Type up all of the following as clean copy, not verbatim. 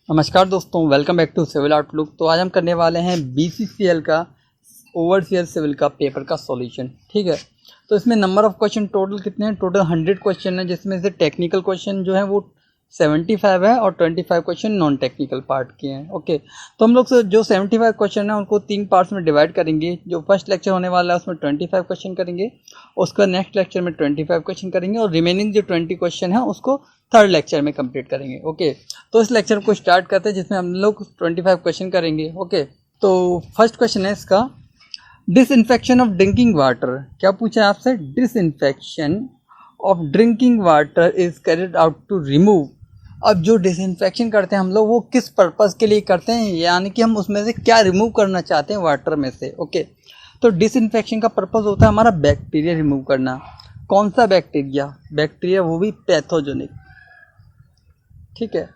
नमस्कार दोस्तों, welcome back to civil outlook. तो आज हम करने वाले हैं BCCL का ओवरसीयर सिविल का पेपर का सॉल्यूशन। ठीक है, तो इसमें नंबर ऑफ क्वेश्चन टोटल कितने हैं? टोटल 100 क्वेश्चन है, जिसमें से टेक्निकल क्वेश्चन जो है वो 75 है और 25 क्वेश्चन नॉन टेक्निकल पार्ट के हैं। ओके, तो हम लोग जो 75 क्वेश्चन है उनको 3 पार्ट्स में डिवाइड करेंगे। जो फर्स्ट लेक्चर होने वाला है उसमें 25 क्वेश्चन करेंगे, उसका नेक्स्ट लेक्चर में 25 क्वेश्चन करेंगे और रिमेनिंग जो 20 क्वेश्चन है उसको थर्ड लेक्चर में कंप्लीट करेंगे। ओके, तो इस लेक्चर को स्टार्ट करते हैं जिसमें हम लोग 25 क्वेश्चन करेंगे। ओके, तो फर्स्ट क्वेश्चन है इसका, डिसइंफेक्शन ऑफ ड्रिंकिंग वाटर। क्या पूछा है आपसे? Disinfection of drinking water is carried out to remove. अब जो डिसइंफेक्शन करते हैं हम लोग वो किस पर्पज़ के लिए करते हैं, यानी कि हम उसमें से क्या रिमूव करना चाहते हैं वाटर में से। ओके, तो डिसइंफेक्शन का पर्पज़ होता है हमारा बैक्टीरिया रिमूव करना। कौन सा बैक्टीरिया? बैक्टीरिया वो भी पैथोजेनिक। ठीक है,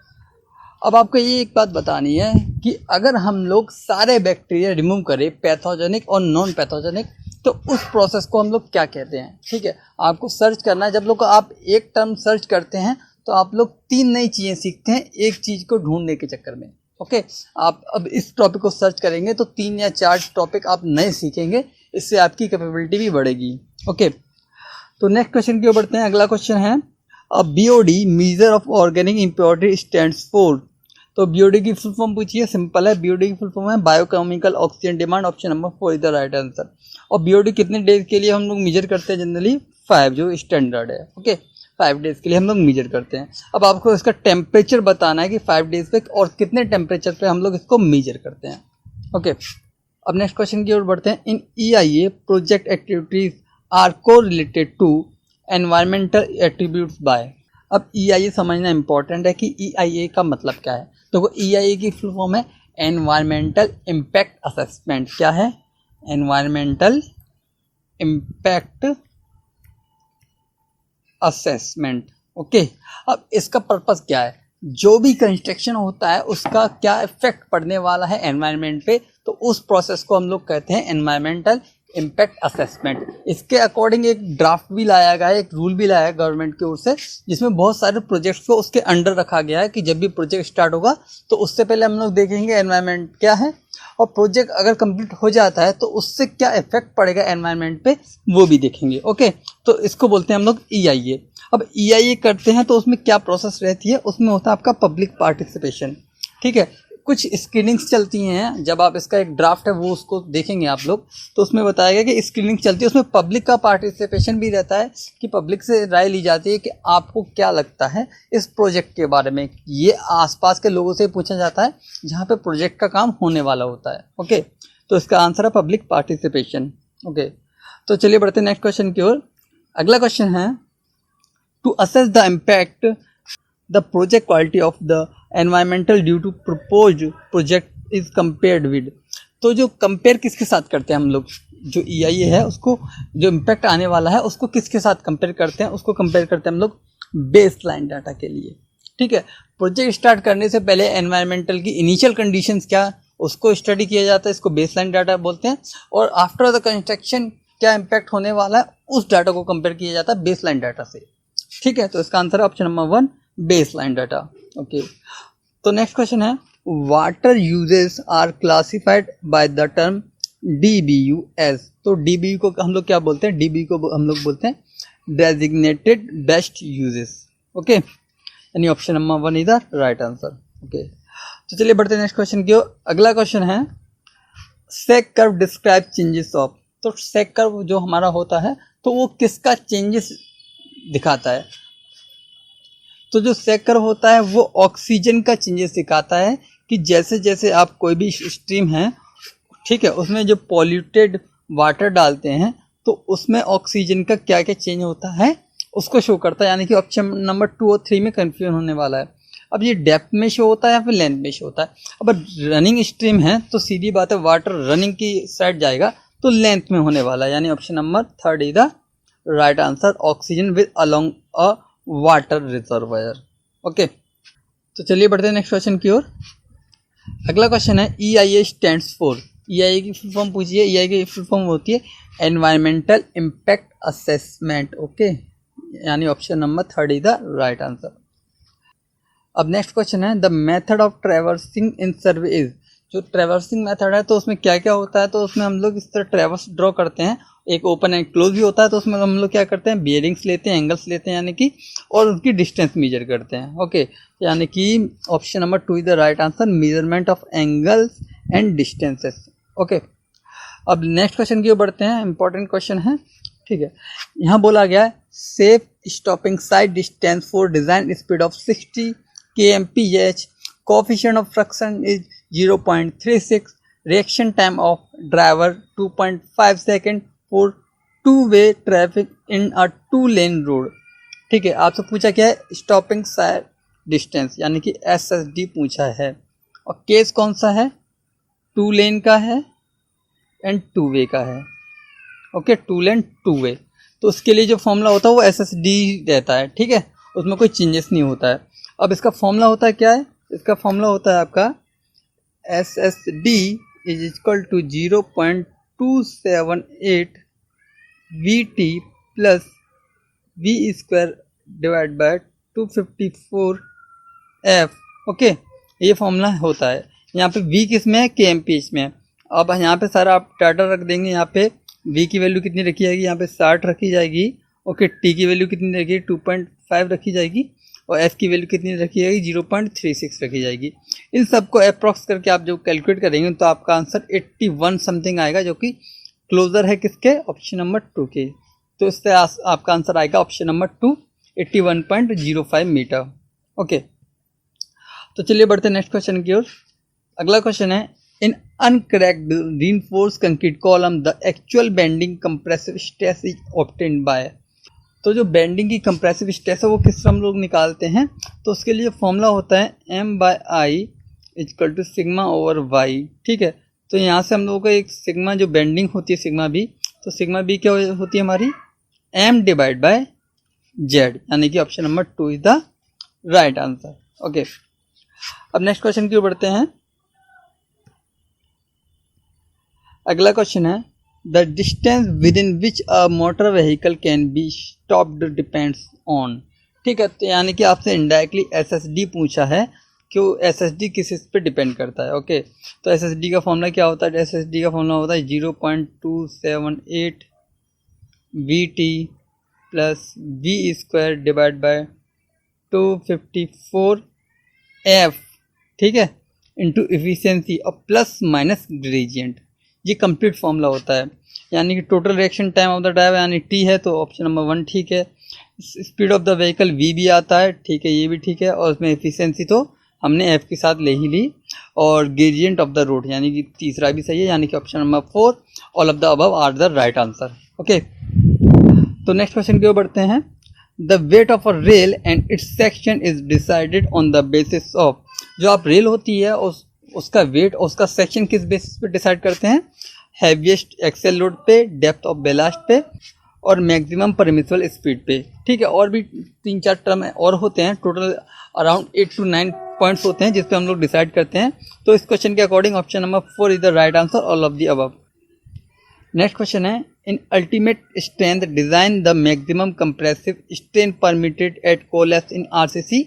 अब आपको ये एक बात बतानी है कि अगर हम लोग सारे बैक्टीरिया रिमूव करें, पैथोजेनिक और नॉन पैथोजेनिक, तो उस प्रोसेस को हम लोग क्या कहते हैं। ठीक है, आपको सर्च करना है। जब लोग आप एक टर्म सर्च करते हैं तो आप लोग 3 नई चीज़ें सीखते हैं एक चीज़ को ढूंढने के चक्कर में। ओके, आप अब इस टॉपिक को सर्च करेंगे तो 3 या 4 टॉपिक आप नए सीखेंगे, इससे आपकी कैपेबिलिटी भी बढ़ेगी। ओके, तो नेक्स्ट क्वेश्चन की ओर बढ़ते हैं। अगला क्वेश्चन है, BOD measure of organic impurity stands for. तो BOD की फुल फॉर्म पूछिए, सिंपल है। BOD की फुल फॉर्म है biochemical oxygen demand. Option number 4 is the right answer. और BOD कितने डेज के लिए हम लोग मेजर करते हैं? जनरली 5, जो स्टैंडर्ड है। ओके, 5 डेज के लिए हम लोग मेजर करते हैं। अब आपको इसका टेम्परेचर बताना है कि 5 डेज पे और कितने टेम्परेचर पे हम लोग इसको मेजर करते हैं। ओके, अब नेक्स्ट क्वेश्चन की ओर बढ़ते हैं। In EIA project activities are को related to environmental attributes by. अब EIA समझना इंपॉर्टेंट है कि EIA का मतलब क्या है। तो वो EIA की फुल फॉर्म है एनवायरमेंटल इम्पैक्ट असेसमेंट। क्या है? Environmental impact assessment. ओके, अब इसका पर्पस क्या है? जो भी कंस्ट्रक्शन होता है उसका क्या इफेक्ट पड़ने वाला है एनवायरनमेंट पे, तो उस प्रोसेस को हम लोग कहते हैं एनवायरमेंटल इम्पैक्ट असेसमेंट। इसके अकॉर्डिंग एक ड्राफ्ट भी लाया गया है, एक रूल भी लाया है गवर्नमेंट की ओर से, जिसमें बहुत सारे प्रोजेक्ट्स को उसके अंडर रखा गया है कि जब भी प्रोजेक्ट स्टार्ट होगा तो उससे पहले हम लोग देखेंगे एनवायरनमेंट क्या है, और प्रोजेक्ट अगर कंप्लीट हो जाता है तो उससे क्या इफेक्ट पड़ेगा एनवायरनमेंट पे वो भी देखेंगे। ओके, तो इसको बोलते हैं हम लोग EIA। अब EIA करते हैं तो उसमें क्या प्रोसेस रहती है? उसमें होता है आपका पब्लिक पार्टिसिपेशन। ठीक है, कुछ स्क्रीनिंग्स चलती हैं। जब आप इसका एक ड्राफ्ट है वो उसको देखेंगे आप लोग, तो उसमें बताया गया कि स्क्रीनिंग चलती है, उसमें पब्लिक का पार्टिसिपेशन भी रहता है कि पब्लिक से राय ली जाती है कि आपको क्या लगता है इस प्रोजेक्ट के बारे में। ये आसपास के लोगों से पूछा जाता है जहाँ पे प्रोजेक्ट का काम होने वाला होता है। ओके, तो इसका आंसर है पब्लिक पार्टिसिपेशन। ओके, तो चलिए बढ़ते हैं नेक्स्ट क्वेश्चन की ओर। अगला क्वेश्चन है, to assess the impact the project quality of the environmental due to propose project is compared with. तो जो कंपेयर किसके साथ करते हैं हम लोग? जो EIA है उसको, जो इम्पैक्ट आने वाला है उसको किसके साथ कंपेयर करते हैं? उसको कंपेयर करते हैं हम लोग बेस लाइन डाटा के लिए। ठीक है, प्रोजेक्ट स्टार्ट करने से पहले एनवायरमेंटल की इनिशियल कंडीशंस क्या, उसको स्टडी किया जाता है, इसको बेस लाइन डाटा बोलते हैं। और आफ्टर द कंस्ट्रक्शन क्या इम्पैक्ट होने वाला है उस डाटा को कंपेयर किया जाता है बेस लाइन डाटा से। ठीक है, तो इसका आंसर है option number 1, baseline data. Okay, तो नेक्स्ट क्वेश्चन है, water uses are classified by the term DBU as. तो DBU को हम लोग क्या बोलते हैं? DBU को हम लोग बोलते हैं डेजिग्नेटेड बेस्ट यूजेस। ओके, यानी option number 1 is the right answer. Okay, तो चलिए बढ़ते हैं नेक्स्ट क्वेश्चन की ओर। अगला क्वेश्चन है, सेक कर्व डिस्क्राइब चेंजेस ऑफ। तो सेक कर्व जो हमारा होता है तो वो किसका चेंजेस दिखाता है? तो जो सेक कर्व होता है वो ऑक्सीजन का चेंजेस दिखाता है कि जैसे जैसे आप कोई भी स्ट्रीम है, ठीक है, उसमें जो पॉल्यूटेड वाटर डालते हैं तो उसमें ऑक्सीजन का क्या क्या चेंज होता है उसको शो करता है। यानी कि ऑप्शन नंबर 2 और 3 में कंफ्यूजन होने वाला है। अब ये डेप्थ में शो होता है या फिर लेंथ में शो होता है? अब रनिंग स्ट्रीम है तो सीधी बात है वाटर रनिंग की साइड जाएगा तो लेंथ में होने वाला है, यानी option number 3 is the right answer, oxygen with along a water reservoir. Okay, तो चलिए बढ़ते हैं नेक्स्ट क्वेश्चन की ओर। अगला क्वेश्चन है, EIA स्टैंड्स फॉर। EIA की फुल फॉर्म पूछिए। EIA की फुल फॉर्म होती है एनवायरमेंटल इम्पैक्ट असेसमेंट। ओके, यानी option number 3 is the right answer. अब नेक्स्ट क्वेश्चन है the method of traversing in survey is, जो ट्रेवर्सिंग मेथड है तो उसमें क्या क्या होता है, तो उसमें हम लोग इस तरह ट्रेवर्स ड्रॉ करते हैं, एक ओपन एंड क्लोज भी होता है, तो उसमें हम लोग क्या करते हैं, बियरिंग्स लेते हैं, एंगल्स लेते हैं यानी कि, और उनकी डिस्टेंस मेजर करते हैं। ओके, यानी कि option number 2 is the right answer, measurement of angles and distances. Okay, अब नेक्स्ट क्वेश्चन की ओर बढ़ते हैं, इंपॉर्टेंट क्वेश्चन है, ठीक है। यहाँ बोला गया है safe stopping side distance for design speed of 60 kmph, coefficient of friction is 0.36, reaction time of driver 2.5 second for two way traffic in a 2 lane road. ठीक है, आपसे पूछा क्या है, स्टॉपिंग साइड डिस्टेंस यानी कि SSD पूछा है, और केस कौन सा है, 2 लेन का है एंड 2 वे का है। ओके, 2 लेन 2 वे, तो उसके लिए जो फॉर्मूला होता है वो SSD रहता है, ठीक है, उसमें कोई चेंजेस नहीं होता है। अब इसका फॉर्मूला होता है क्या है, इसका फॉर्मूला होता है आपका SSD is equal to 0.278 VT plus V square divide by 254 F। ओके, ये फॉर्मूला होता है। यहाँ पे V किस में है, kmph में है। अब यहाँ पे सारा आप डाटा रख देंगे, यहाँ पे V की वैल्यू कितनी रखी जाएगी, यहाँ पे 60 रखी जाएगी। ओके, T की वैल्यू कितनी रखी, 2.5 रखी जाएगी, और F की वैल्यू कितनी रखी जाएगी, 0.36 रखी जाएगी। इन सबको अप्रॉक्स करके आप जो कैलकुलेट करेंगे तो आपका आंसर 81 समथिंग आएगा, जो कि क्लोजर है किसके, ऑप्शन नंबर 2 के। तो इससे आपका आंसर आएगा ऑप्शन नंबर 2, 81.05 मीटर। ओके, तो चलिए बढ़ते हैं नेक्स्ट क्वेश्चन की ओर। अगला क्वेश्चन है in uncracked reinforced concrete column the actual bending compressive stress is obtained by. तो जो बेंडिंग की कंप्रेसिव स्ट्रेस है वो किस तरह हम लोग निकालते हैं, तो उसके लिए फॉर्मूला होता है M/I equal to sigma over Y. ठीक है, तो यहाँ से हम लोगों को एक सिग्मा जो बेंडिंग होती है सिग्मा बी, तो सिग्मा बी क्या होती है हमारी, M डिवाइड बाय जेड, यानी कि option number 2 is the right answer. Okay, अब नेक्स्ट क्वेश्चन की ओर बढ़ते हैं। अगला क्वेश्चन है the distance with in which a motor vehicle can be stopped depends on. ठीक है, तो यानी कि आपसे इनडायरेक्टली SSD पूछा है, क्यों SSD किस इस पे डिपेंड करता है। ओके, तो SSD का फॉर्मूला क्या होता है, SSD का फॉर्मूला होता है 0.278 VT plus V square divide by 254 F, ठीक है, इंटू इफिशियंसी और प्लस माइनस ग्रेडियंट। ये कंप्लीट फॉर्मूला होता है, यानी कि total reaction time of the driver यानी T है, तो ऑप्शन नंबर 1 ठीक है। Speed of the vehicle V भी आता है, ठीक है, ये भी ठीक है, और उसमें एफिशिएंसी तो हमने F के साथ ले ही ली, और ग्रेडियंट ऑफ द रोड यानी कि तीसरा भी सही है, यानी कि option number 4 all of the above are the right answer. Okay, तो नेक्स्ट क्वेश्चन की ओर बढ़ते हैं। The weight of a rail and its section is decided on the basis of, जो आप रेल होती है उसका वेट और उसका सेक्शन किस बेसिस पे डिसाइड करते हैं, हैवीएस्ट एक्सेल लोड पे, डेप्थ ऑफ बेलास्ट पे, और मैक्सिमम परमिसिबल स्पीड पे। ठीक है, और भी 3-4 टर्म और होते हैं, टोटल अराउंड 8 to 9 पॉइंट्स होते हैं जिस पे हम लोग डिसाइड करते हैं। तो इस क्वेश्चन के according option number 4 is the right answer, all of the above. Next question है in ultimate strength design the maximum compressive strain permitted at collapse in RCC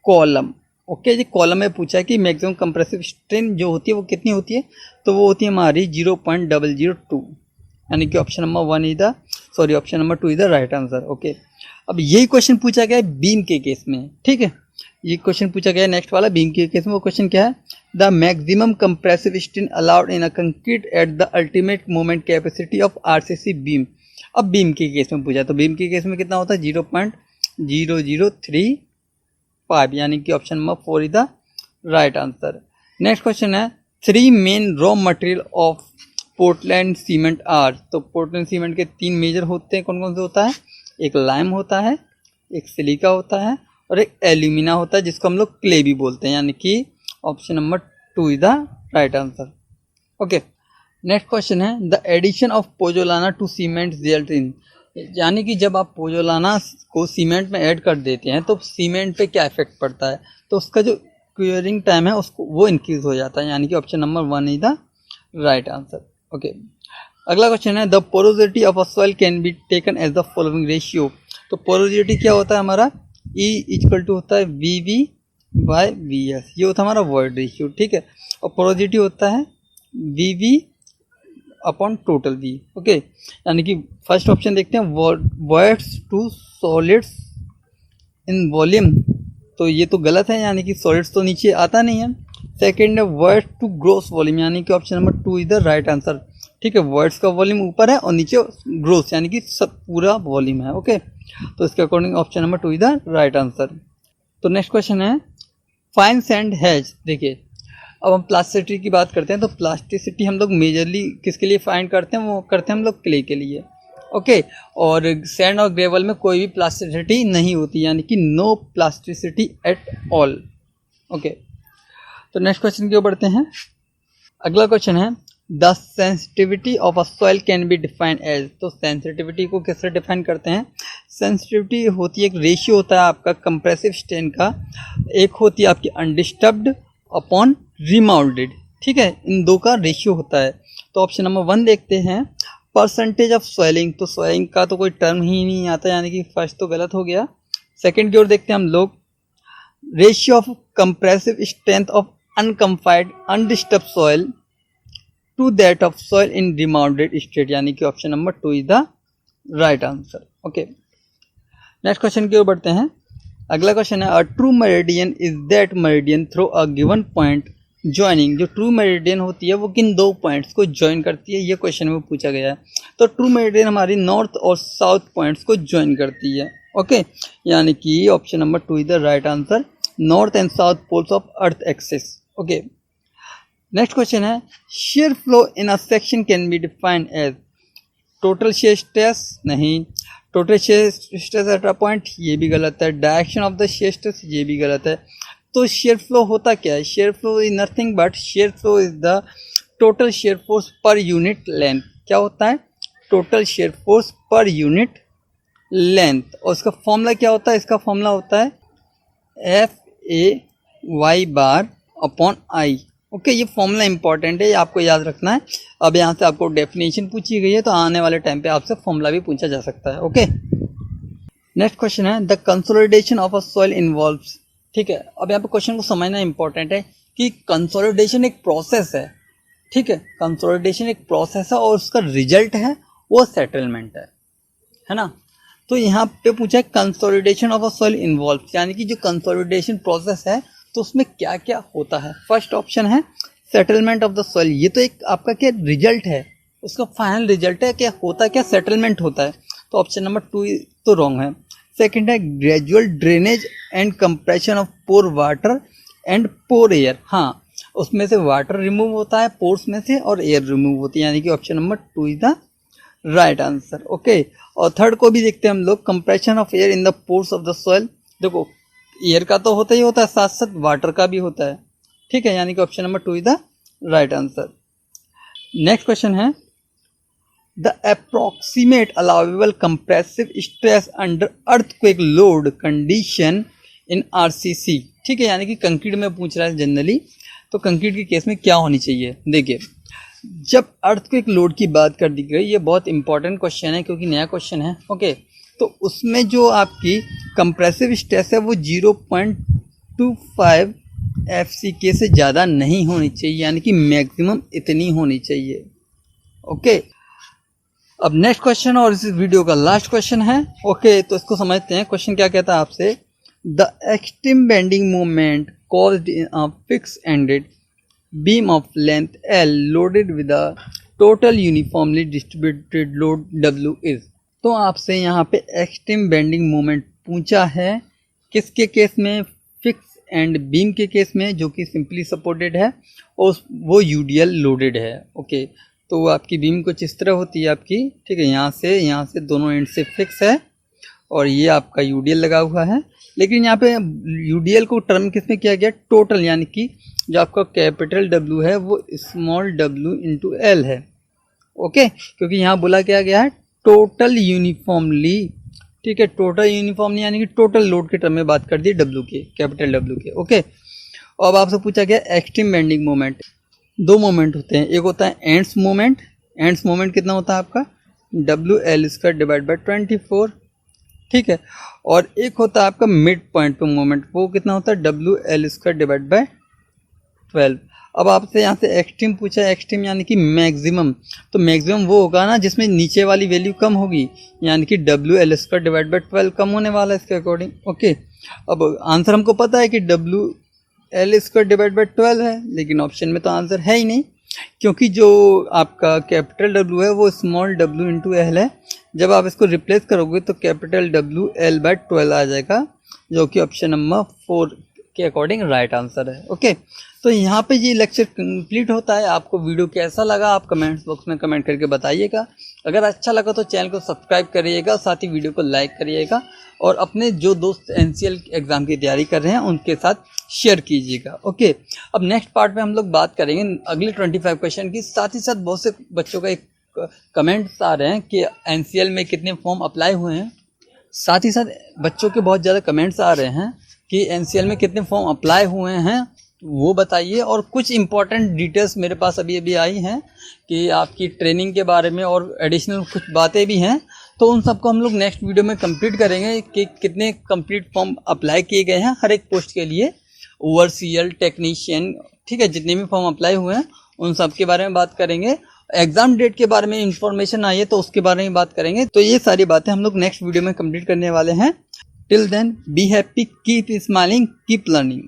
column. Okay, ये कॉलम में पूछा है कि मैक्सिमम कंप्रेसिव स्ट्रेन जो होती है वो कितनी होती है, तो वो होती है हमारी 0.002, यानी कि option number 2 is the right answer. Okay, अब यही क्वेश्चन पूछा गया है बीम के केस में। ठीक है, ये क्वेश्चन पूछा गया है नेक्स्ट वाला बीम के केस में। वो क्वेश्चन क्या है, the maximum compressive strain allowed in a concrete at the ultimate moment capacity of RCC beam. अब बीम के केस में पूछा, तो बीम के केस में कितना होता है, 0.0035, यानी कि option number 4 is the right answer. Next question है 3 main raw material of Portland cement are. तो पोर्टलैंड सीमेंट के 3 मेजर होते हैं, कौन कौन से होता है, एक लाइम होता है, एक सिलिका होता है, और एक एल्यूमिना होता है, जिसको हम लोग क्ले भी बोलते हैं, यानी कि option number 2 is the right answer. Okay, next question है the addition of pozzolana to cement result in, यानी कि जब आप पोजोलाना को सीमेंट में ऐड कर देते हैं तो सीमेंट पे क्या इफेक्ट पड़ता है, तो उसका जो क्यूरिंग टाइम है उसको वो इंक्रीज हो जाता है, यानी कि option number 1 is the right answer. Okay, अगला क्वेश्चन है the porosity of a soil can be taken as the following ratio. तो पोरोसिटी क्या होता है हमारा, E इक्वल टू होता है VV बाय वी एस, ये होता है हमारा वॉइड रेशियो, ठीक है। और पोरोसिटी होता है V V upon total V, okay. यानी कि फर्स्ट ऑप्शन देखते हैं, voids to solids in volume, तो ये तो गलत है, यानी कि सॉलिड्स तो नीचे आता नहीं है। सेकेंड है वॉइड्स टू ग्रोस वॉल्यूम, यानी कि option number 2 is the right answer, ठीक है। वॉइड्स का वॉल्यूम ऊपर है और नीचे ग्रोस यानी कि सब पूरा वॉल्यूम है, ओके। तो इसके according option number 2 is the right answer. तो नेक्स्ट क्वेश्चन है फाइन सैंड हैज, देखिए अब हम प्लास्टिसिटी की बात करते हैं, तो प्लास्टिसिटी हम लोग मेजरली किसके लिए फाइंड करते हैं, वो करते हैं हम लोग क्ले के लिए, ओके। और सैंड और ग्रेवल में कोई भी प्लास्टिसिटी नहीं होती, यानी कि no plasticity at all, okay. तो नेक्स्ट क्वेश्चन की ओर बढ़ते हैं। अगला क्वेश्चन है the sensitivity of a soil can be defined as, तो सेंसिटिविटी को किससे डिफाइन करते हैं। सेंसिटिविटी होती है, एक रेशियो होता है आपका कंप्रेसिव स्ट्रेन का, एक होती है आपकी अनडिस्टर्ब्ड अपॉन रिमाउंडेड, ठीक है। इन दो का रेशियो होता है। तो ऑप्शन नंबर 1 देखते हैं, परसेंटेज ऑफ स्वेलिंग, तो स्वेलिंग का तो कोई टर्म ही नहीं आता, यानी कि फर्स्ट तो गलत हो गया। सेकंड की ओर देखते हैं हम लोग, ratio of compressive strength of unconfined undisturbed soil to that of soil in remoulded state, यानी कि option number 2 is the right answer, okay. Next question की ओर बढ़ते हैं। अगला क्वेश्चन है a true meridian is that meridian through a given point joining, जो true meridian होती है वो किन दो पॉइंट्स को ज्वाइन करती है, ये क्वेश्चन में पूछा गया है। तो ट्रू मेरिडियन हमारी नॉर्थ और साउथ पॉइंट्स को ज्वाइन करती है, ओके। यानी कि option number 2 is the right answer, north and south poles of earth axis, okay. Next question है shear flow in a section can be defined as, total shear stress नहीं, total shear stress at a point ये भी गलत है, direction of the shear stress ये भी गलत है। तो shear फ्लो होता क्या है, shear flow is nothing but shear flow is the total shear force per unit length, क्या होता है total shear force per unit length. और इसका फॉर्मूला क्या होता है, इसका फॉर्मूला होता है FA bar upon I, okay. ये फॉर्मूला इंपॉर्टेंट है, ये आपको याद रखना है। अब यहाँ से आपको डेफिनेशन पूछी गई है, तो आने वाले टाइम पे आपसे फॉर्मूला भी पूछा जा सकता है, ओके। नेक्स्ट क्वेश्चन है the consolidation of a soil involves, ठीक है। अब यहाँ पे क्वेश्चन को समझना इंपॉर्टेंट है कि कंसोलिडेशन एक प्रोसेस है, ठीक है। कंसोलिडेशन एक प्रोसेस है और उसका रिजल्ट है वो सेटलमेंट है ना। तो यहाँ पे पूछा है consolidation of a soil involves, यानी कि जो कंसोलिडेशन प्रोसेस है तो उसमें क्या क्या होता है। फर्स्ट ऑप्शन है सेटलमेंट ऑफ द सॉइल, ये तो एक आपका क्या रिजल्ट है, उसका फाइनल रिजल्ट है, क्या होता है, क्या सेटलमेंट होता है। तो ऑप्शन नंबर 2 तो रॉन्ग है। सेकंड है gradual drainage and compression of pore water and pore air, हाँ उसमें से वाटर रिमूव होता है पोर्स में से और एयर रिमूव होती है, यानी कि option number 2 is the right answer, okay. और थर्ड को भी देखते हैं हम लोग, compression of air in the pores of the soil, देखो एयर का तो होता ही होता है, साथ साथ वाटर का भी होता है, ठीक है। यानी कि option number 2 is the right answer. Next question है the approximate allowable compressive stress under earthquake load condition in RCC, ठीक है। यानी कि कंक्रीट में पूछ रहा है जनरली, तो कंक्रीट के केस में क्या होनी चाहिए। देखिए जब अर्थक्वेक लोड की बात कर दी गई, ये बहुत इंपॉर्टेंट क्वेश्चन है क्योंकि नया क्वेश्चन है, ओके। तो उसमें जो आपकी कंप्रेसिव स्ट्रेस है वो 0.25 FCK से ज़्यादा नहीं होनी चाहिए, यानी कि मैक्सिमम इतनी होनी चाहिए, ओके। अब नेक्स्ट क्वेश्चन और इस वीडियो का लास्ट क्वेश्चन है, ओके। तो इसको समझते हैं, क्वेश्चन क्या कहता है आपसे, the extreme bending moment caused in a fix ended beam of length L loaded with a total uniformly distributed load W is. तो आपसे यहाँ पे एक्सट्रीम बेंडिंग मोमेंट पूछा है, किसके केस में, फिक्स एंड बीम के केस में जो कि सिंपली सपोर्टेड है और वो यूडीएल लोडेड है, ओके। तो आपकी बीम कुछ इस तरह होती है आपकी, ठीक है। यहाँ से दोनों एंड से फिक्स है और ये आपका यूडीएल लगा हुआ है, लेकिन यहाँ पे यूडीएल को टर्म किस में किया गया, टोटल, यानी कि जो आपका कैपिटल W है वो स्मॉल w इंटू एल है, ओके। क्योंकि यहाँ बोला क्या गया है टोटल यूनिफॉर्मली, ठीक है। टोटल यूनिफॉर्मली यानी कि टोटल लोड के टर्म में बात कर दी W के, कैपिटल W के, ओके। और अब आपसे पूछा गया एक्सट्रीम बेंडिंग मोमेंट, दो मोमेंट होते हैं, एक होता है एंड्स मोमेंट, एंड्स मोमेंट कितना होता है आपका WL² डिवाइड बाई 24, ठीक है। और एक होता है आपका मिड पॉइंट पे मोमेंट, वो कितना होता है WL² डिवाइड बाय 12। अब आपसे यहाँ से एक्सट्रीम पूछा है, एक्सट्रीम यानी कि मैक्सिमम, तो मैक्सिमम वो होगा ना जिसमें नीचे वाली वैल्यू कम होगी, यानी कि WL² डिवाइड बाय 12 कम होने वाला है इसके अकॉर्डिंग। ओके, अब आंसर हमको पता है कि WL² डिवाइड बाय 12 है, लेकिन ऑप्शन में तो आंसर है ही नहीं, क्योंकि जो आपका कैपिटल W है वो स्मॉल w इंटू एल है। जब आप इसको रिप्लेस करोगे तो कैपिटल WL बाय 12 आ जाएगा, जो कि ऑप्शन नंबर 4 के अकॉर्डिंग राइट आंसर है। ओके, तो यहाँ पे ये लेक्चर कंप्लीट होता है। आपको वीडियो कैसा लगा आप कमेंट्स बॉक्स में कमेंट करके बताइएगा। अगर अच्छा लगा तो चैनल को सब्सक्राइब करिएगा, साथ ही वीडियो को लाइक करिएगा और अपने जो दोस्त NCL एग्ज़ाम की तैयारी कर रहे हैं उनके साथ शेयर कीजिएगा। ओके, अब नेक्स्ट पार्ट में हम लोग बात करेंगे अगले 25 क्वेश्चन की। साथ ही साथ बहुत से बच्चों का एक कमेंट्स आ रहे हैं कि NCL में कितने फॉर्म अप्लाई हुए हैं। साथ ही साथ बच्चों के बहुत ज़्यादा कमेंट्स आ रहे हैं कि NCL में कितने फॉर्म अप्लाई हुए हैं वो बताइए। और कुछ इंपॉर्टेंट डिटेल्स मेरे पास अभी आई हैं कि आपकी ट्रेनिंग के बारे में और एडिशनल कुछ बातें भी हैं, तो उन सबको हम लोग नेक्स्ट वीडियो में कंप्लीट करेंगे कि कितने कंप्लीट फॉर्म अप्लाई किए गए हैं हर एक पोस्ट के लिए, ओवरसीयर, टेक्नीशियन, ठीक है, जितने भी फॉर्म अप्लाई हुए हैं उन सब के बारे में बात करेंगे। एग्जाम डेट के बारे में इंफॉर्मेशन आई है तो उसके बारे में बात करेंगे। तो ये सारी बातें हम लोग नेक्स्ट वीडियो में कंप्लीट करने वाले हैं। Till then be happy, keep smiling, keep learning.